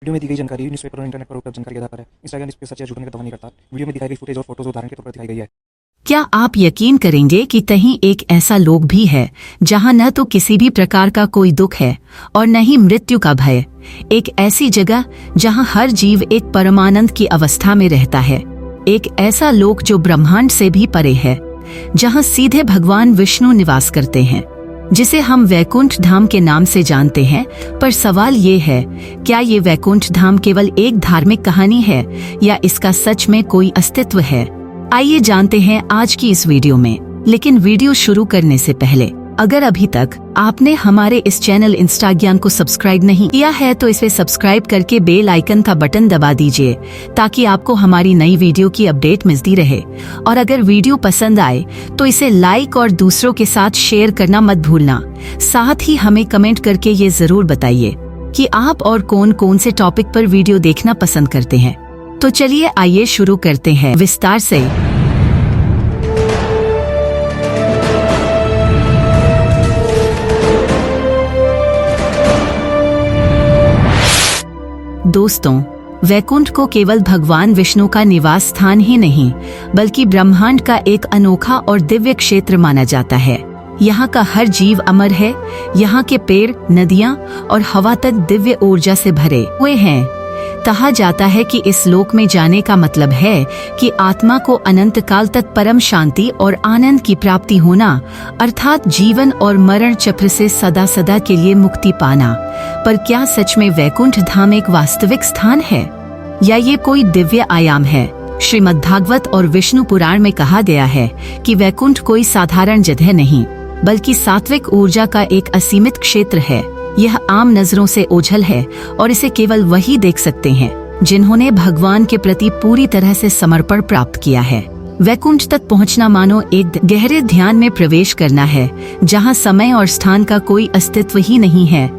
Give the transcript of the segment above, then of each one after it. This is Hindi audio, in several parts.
वीडियो में दी गई जानकारी न्यूज़पेपर और इंटरनेट पर उपलब्ध जानकारी के आधार पर है। इंस्टाग्राम इस पे सच या झूठ का दावा नहीं करता। वीडियो में दिखाई गई फुटेज और फोटोज उदाहरण के तौर पर दिखाई गई है। क्या आप यकीन करेंगे कि कहीं एक ऐसा लोक भी है जहां न तो किसी भी प्रकार का कोई दुख है और न ही मृत्यु का भय। एक ऐसी जगह जहां हर जीव एक परमानंद की अवस्था में रहता है। एक ऐसा लोक जो ब्रह्मांड से भी परे है, जहां सीधे भगवान विष्णु निवास करते हैं, जिसे हम वैकुंठ धाम के नाम से जानते हैं। पर सवाल ये है, क्या ये वैकुंठ धाम केवल एक धार्मिक कहानी है या इसका सच में कोई अस्तित्व है? आइए जानते हैं आज की इस वीडियो में। लेकिन वीडियो शुरू करने से पहले अगर अभी तक आपने हमारे इस चैनल इंस्टाग्राम को सब्सक्राइब नहीं किया है तो इसे सब्सक्राइब करके बेल आइकन का बटन दबा दीजिए, ताकि आपको हमारी नई वीडियो की अपडेट मिलती रहे। और अगर वीडियो पसंद आए तो इसे लाइक और दूसरों के साथ शेयर करना मत भूलना। साथ ही हमें कमेंट करके ये जरूर बताइए कि आप और कौन कौन से टॉपिक पर वीडियो देखना पसंद करते हैं। तो चलिए आइए शुरू करते हैं विस्तार से। दोस्तों, वैकुंठ को केवल भगवान विष्णु का निवास स्थान ही नहीं, बल्कि ब्रह्मांड का एक अनोखा और दिव्य क्षेत्र माना जाता है। यहाँ का हर जीव अमर है। यहाँ के पेड़, नदियाँ और हवा तक दिव्य ऊर्जा से भरे हुए हैं। कहा जाता है कि इस लोक में जाने का मतलब है कि आत्मा को अनंत काल तक परम शांति और आनंद की प्राप्ति होना, अर्थात जीवन और मरण चक्र से सदा सदा के लिए मुक्ति पाना। पर क्या सच में वैकुंठ धाम एक वास्तविक स्थान है या ये कोई दिव्य आयाम है? श्रीमद्भागवत और विष्णु पुराण में कहा गया है कि वैकुंठ कोई साधारण जगह नहीं, बल्कि सात्विक ऊर्जा का एक असीमित क्षेत्र है। यह आम नजरों से ओझल है और इसे केवल वही देख सकते हैं जिन्होंने भगवान के प्रति पूरी तरह से समर्पण प्राप्त किया है। वैकुंठ तक पहुंचना मानो एक गहरे ध्यान में प्रवेश करना है, जहां समय और स्थान का कोई अस्तित्व ही नहीं है।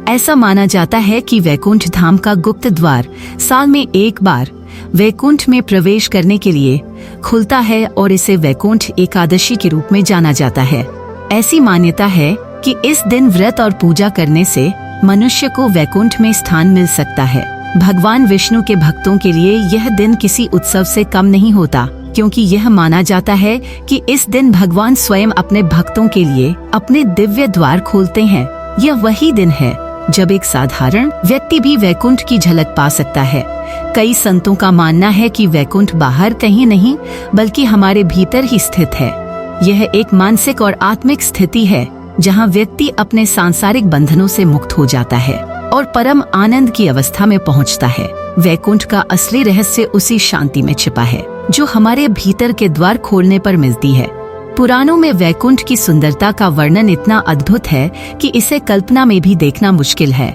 ऐसा माना जाता है कि वैकुंठ धाम का गुप्त द्वार साल में एक बार वैकुंठ में प्रवेश करने के लिए खुलता है और इसे वैकुंठ एकादशी के रूप में जाना जाता है। ऐसी मान्यता है कि इस दिन व्रत और पूजा करने से मनुष्य को वैकुंठ में स्थान मिल सकता है। भगवान विष्णु के भक्तों के लिए यह दिन किसी उत्सव से कम नहीं होता, क्योंकि यह माना जाता है कि इस दिन भगवान स्वयं अपने भक्तों के लिए अपने दिव्य द्वार खोलते हैं। यह वही दिन है जब एक साधारण व्यक्ति भी वैकुंठ की झलक पा सकता है। कई संतों का मानना है कि वैकुंठ बाहर कहीं नहीं, बल्कि हमारे भीतर ही स्थित है। यह एक मानसिक और आत्मिक स्थिति है जहां व्यक्ति अपने सांसारिक बंधनों से मुक्त हो जाता है और परम आनंद की अवस्था में पहुंचता है। वैकुंठ का असली रहस्य उसी शांति में छिपा है जो हमारे भीतर के द्वार खोलने पर मिलती है। पुराणों में वैकुंठ की सुंदरता का वर्णन इतना अद्भुत है कि इसे कल्पना में भी देखना मुश्किल है।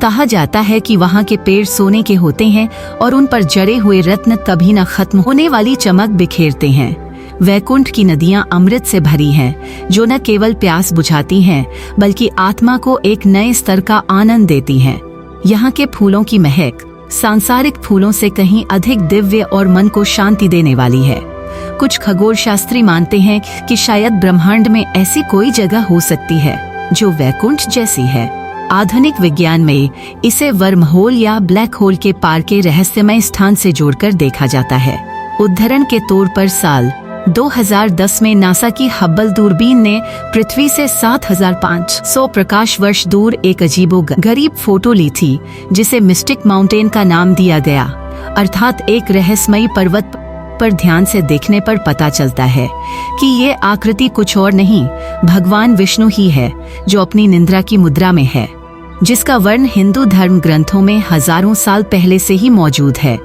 कहा जाता है कि वहाँ के पेड़ सोने के होते हैं और उन पर जड़े हुए रत्न कभी न खत्म होने वाली चमक बिखेरते हैं। वैकुंठ की नदियां अमृत से भरी हैं, जो न केवल प्यास बुझाती हैं, बल्कि आत्मा को एक नए स्तर का आनंद देती हैं। यहाँ के फूलों की महक सांसारिक फूलों से कहीं अधिक दिव्य और मन को शांति देने वाली है। कुछ खगोल शास्त्री मानते हैं कि शायद ब्रह्मांड में ऐसी कोई जगह हो सकती है जो वैकुंठ जैसी है। आधुनिक विज्ञान में इसे वर्म होल या ब्लैक होल के पार के रहस्यमय स्थान से जोड़कर देखा जाता है। उदाहरण के तौर पर साल 2010 में नासा की हब्बल दूरबीन ने पृथ्वी से 7500 प्रकाश वर्ष दूर एक अजीबोगरीब फोटो ली थी, जिसे मिस्टिक माउंटेन का नाम दिया गया। अर्थात एक रहस्यमयी पर्वत पर ध्यान से देखने पर पता चलता है कि ये आकृति कुछ और नहीं, भगवान विष्णु ही है, जो अपनी निंद्रा की मुद्रा में है, जिसका वर्ण हिंदू धर्म ग्रंथों में हजारों साल पहले से ही मौजूद है।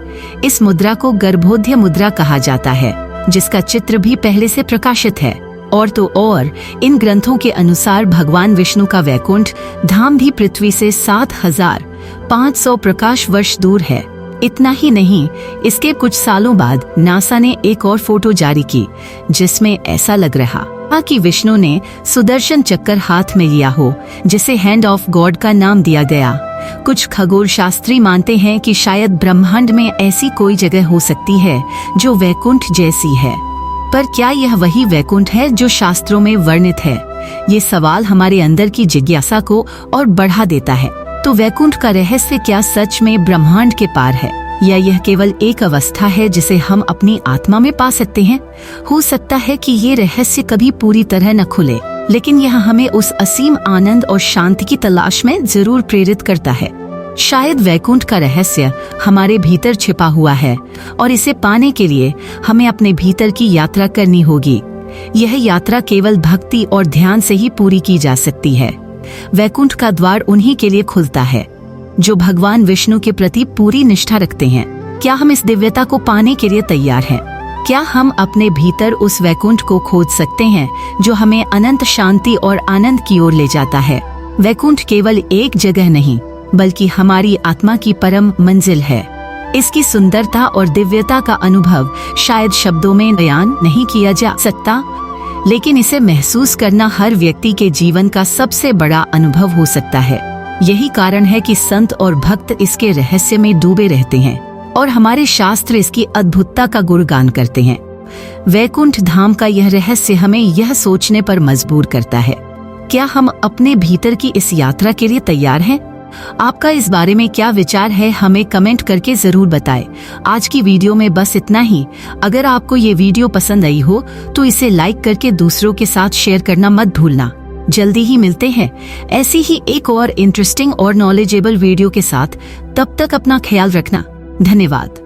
इस मुद्रा को गर्भोदय मुद्रा कहा जाता है, जिसका चित्र भी पहले से प्रकाशित है। और तो और इन ग्रंथों के अनुसार भगवान विष्णु का वैकुंठ धाम भी पृथ्वी से 7500 प्रकाश वर्ष दूर है। इतना ही नहीं, इसके कुछ सालों बाद नासा ने एक और फोटो जारी की, जिसमें ऐसा लग रहा कि विष्णु ने सुदर्शन चक्कर हाथ में लिया हो, जिसे हैंड ऑफ गॉड का नाम दिया गया। कुछ खगोल शास्त्री मानते हैं कि शायद ब्रह्मांड में ऐसी कोई जगह हो सकती है जो वैकुंठ जैसी है। पर क्या यह वही वैकुंठ है जो शास्त्रों में वर्णित है? ये सवाल हमारे अंदर की जिज्ञासा को और बढ़ा देता है। तो वैकुंठ का रहस्य क्या सच में ब्रह्मांड के पार है, या यह केवल एक अवस्था है जिसे हम अपनी आत्मा में पा सकते हैं? हो सकता है कि ये रहस्य कभी पूरी तरह न खुले, लेकिन यह हमें उस असीम आनंद और शांति की तलाश में जरूर प्रेरित करता है। शायद वैकुंठ का रहस्य हमारे भीतर छिपा हुआ है और इसे पाने के लिए हमें अपने भीतर की यात्रा करनी होगी। यह यात्रा केवल भक्ति और ध्यान से ही पूरी की जा सकती है। वैकुंठ का द्वार उन्हीं के लिए खुलता है जो भगवान विष्णु के प्रति पूरी निष्ठा रखते हैं। क्या हम इस दिव्यता को पाने के लिए तैयार हैं? क्या हम अपने भीतर उस वैकुंठ को खोज सकते हैं जो हमें अनंत शांति और आनंद की ओर ले जाता है? वैकुंठ केवल एक जगह नहीं, बल्कि हमारी आत्मा की परम मंजिल है। इसकी सुंदरता और दिव्यता का अनुभव शायद शब्दों में बयान नहीं किया जा सकता, लेकिन इसे महसूस करना हर व्यक्ति के जीवन का सबसे बड़ा अनुभव हो सकता है। यही कारण है कि संत और भक्त इसके रहस्य में डूबे रहते हैं और हमारे शास्त्र इसकी अद्भुतता का गुणगान करते हैं। वैकुंठ धाम का यह रहस्य हमें यह सोचने पर मजबूर करता है, क्या हम अपने भीतर की इस यात्रा के लिए तैयार हैं? आपका इस बारे में क्या विचार है, हमें कमेंट करके जरूर बताएं। आज की वीडियो में बस इतना ही। अगर आपको ये वीडियो पसंद आई हो तो इसे लाइक करके दूसरों के साथ शेयर करना मत भूलना। जल्दी ही मिलते हैं ऐसी ही एक और इंटरेस्टिंग और नॉलेजेबल वीडियो के साथ। तब तक अपना ख्याल रखना। धन्यवाद।